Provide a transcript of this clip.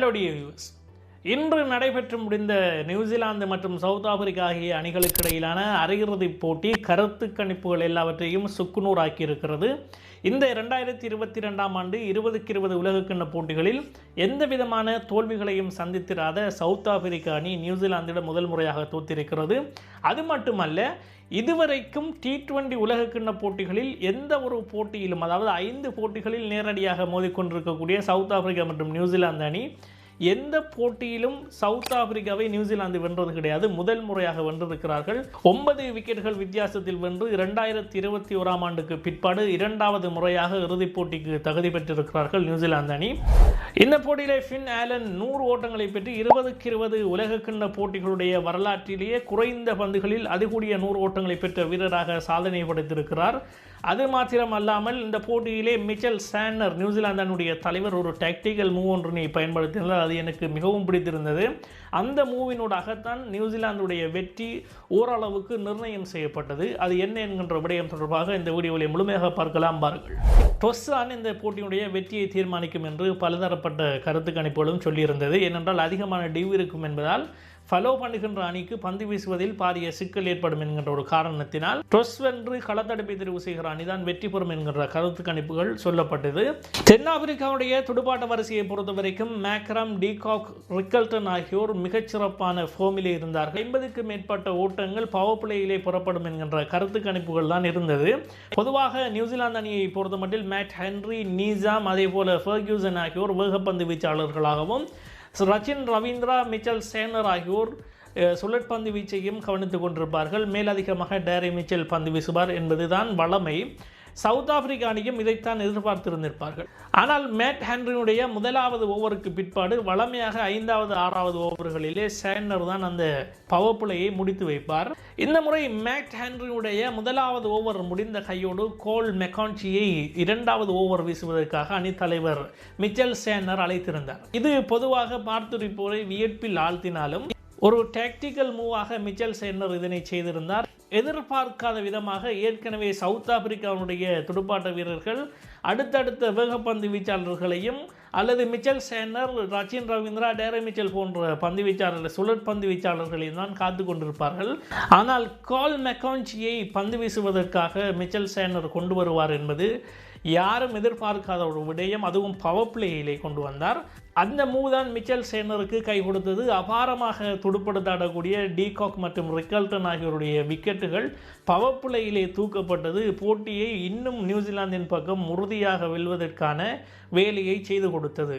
Hello dear viewers, இன்று நடைபெற்று முடிந்த நியூசிலாந்து மற்றும் சவுத் ஆப்பிரிக்கா ஆகிய அணிகளுக்கு இடையிலான அரையிறுதிப் போட்டி கருத்து கணிப்புகள் எல்லாவற்றையும் சுக்குநூறாக்கி இருக்கிறது. இந்த 2022ஆம் ஆண்டு 2020 உலகக்கிண்ண போட்டிகளில் எந்த விதமான தோல்விகளையும் சந்தித்திராத சவுத் ஆப்பிரிக்கா அணி நியூசிலாந்திடம் முதல் முறையாக தோற்றிருக்கிறது. அது மட்டுமல்ல, இதுவரைக்கும் T20 உலகக்கிண்ண போட்டிகளில் எந்த ஒரு போட்டியிலும், அதாவது 5 போட்டிகளில் நேரடியாக மோதிக்கொண்டிருக்கக்கூடிய சவுத் ஆப்பிரிக்கா மற்றும் நியூசிலாந்து அணி எந்த போட்டியிலும் சவுத் ஆப்பிரிக்காவை நியூசிலாந்து வென்றது கிடையாது. முதல் முறையாக வென்றிருக்கிறார்கள். 9 விக்கெட்டுகள் வித்தியாசத்தில் வென்று 2021ஆம் ஆண்டுக்கு பிற்பாடு இரண்டாவது முறையாக இறுதிப் போட்டிக்கு தகுதி பெற்றிருக்கிறார்கள் நியூசிலாந்து அணி. இந்த போட்டியிலே ஃபின் ஆலன் 100 ஓட்டங்களை பெற்று 20-20 உலகக்கிண்ண போட்டிகளுடைய வரலாற்றிலேயே குறைந்த பந்துகளில் அதிகூடிய 100 ஓட்டங்களை பெற்ற வீரராக சாதனை படைத்திருக்கிறார். அது மாத்திரம் அல்லாமல் இந்த போட்டியிலே மிச்சல் சாண்டர், நியூசிலாந்து அணியுடைய தலைவர், ஒரு டாக்டிக்கல் மூவ் ஒன்றினை பயன்படுத்தினார். அது எனக்கு மிகவும் பிடித்திருந்தது. அந்த மூவினூடாகத்தான் நியூசிலாந்துடைய வெற்றி ஓரளவுக்கு நிர்ணயம் செய்யப்பட்டது. அது என்ன என்கின்ற விடயம் தொடர்பாக இந்த வீடியோவில் முழுமையாக பார்க்கலாம். பாருங்கள். டொஸ் தான் இந்த போட்டியுடைய வெற்றியை தீர்மானிக்கும் என்று பலதரப்பட்ட கருத்து கணிப்புகளும் சொல்லியிருந்தது. ஏனென்றால் அதிகமான டிவ் இருக்கும் என்பதால் ஃபாலோ பண்ணுகின்ற அணிக்கு பந்து வீசுவதில் பாரிய சிக்கல் ஏற்படும் என்கின்ற ஒரு காரணத்தினால் டொஸ் வென்று களத்தடுப்பை தெரிவு செய்கிற அணிதான் வெற்றி பெறும் என்கின்ற கருத்து கணிப்புகள் சொல்லப்பட்டது. தென்னாப்பிரிக்காவுடைய துடுப்பாட்ட வரிசையை பொறுத்தவரைக்கும் மேக்ரம், டீகாக், ரிக்கல்டன் ஆகியோர் மிகச்சிறப்பான ஃபோமிலே இருந்தார்கள். 50க்கு மேற்பட்ட ஓட்டங்கள் பவர் பிளேயிலே புறப்படும் என்கின்ற கருத்து கணிப்புகள் தான் இருந்தது. பொதுவாக நியூசிலாந்து அணியை பொறுத்தமட்டில் மேட் ஹென்ரி, நீசாம், அதே போல ஃபெர்கியூசன் ஆகியோர் வேகப்பந்து வீச்சாளர்களாகவும், ரச்சின் ரவீந்திரா, மிச்சல் சேனர் ஆகியோர் சுழற்பந்து வீச்சையும் கவனித்துக் கொண்டிருப்பார்கள். மேலதிகமாக டேரி மிச்சல் பந்து வீசுவார் என்பதுதான் வளமை. சவுத் ஆப்பிரிக்கா அணியும் இதைத்தான் எதிர்பார்த்திருந்திருப்பார்கள். ஆனால் மேட் ஹென்ரியுடைய முதலாவது ஓவருக்கு பிற்பாடு வளமையாக 5வது 6வது ஓவர்களிலே சேனர் தான் அந்த பவர் பிளேயை முடித்து வைப்பார். இந்த முறை மேட் ஹென்ரியுடைய முதலாவது ஓவர் முடிந்த கையோடு கோல் மெக்கான்சியை 2வது ஓவர் வீசுவதற்காக அணித்தலைவர் மிச்சல் சேனர் அழைத்திருந்தார். இது பொதுவாக பார்த்துரைப்போரை வியப்பில் ஆழ்த்தினாலும் ஒரு டாக்டிக்கல் மூவாக மிச்சல் சேனர் இதனை செய்திருந்தார். எதிர்பார்க்காத விதமாக ஏற்கனவே சவுத் ஆப்பிரிக்காவுடைய துடுப்பாட்ட வீரர்கள் அடுத்தடுத்த வேகப்பந்து வீச்சாளர்களையும் அல்லது மிச்சல் சேனர், ரச்சின் ரவீந்திரா, டேரி மிச்சல் போன்ற பந்து வீச்சாளர்கள், சுழற்பந்து வீச்சாளர்களையும் தான் காத்து கொண்டிருப்பார்கள். ஆனால் கோல் மெக்கான்சியை பந்து வீசுவதற்காக மிச்சல் சேனர் கொண்டு வருவார் என்பது யாரும் எதிர்பார்க்காத ஒரு விடயம். அதுவும் பவர் பிளேயிலே கொண்டு வந்தார். அந்த மூவ் தான் மிச்சல் சேனருக்கு கை கொடுத்தது. அபாரமாக துடுப்படுத்தாடக்கூடிய டீகாக் மற்றும் ரிக்கல்டன் ஆகியோருடைய விக்கெட்டுகள் பவர் பிளேயிலே தூக்கப்பட்டது. போட்டியை இன்னும் நியூசிலாந்தின் பக்கம் உறுதியாக வெல்வதற்கான வேலையை செய்து கொடுத்தது.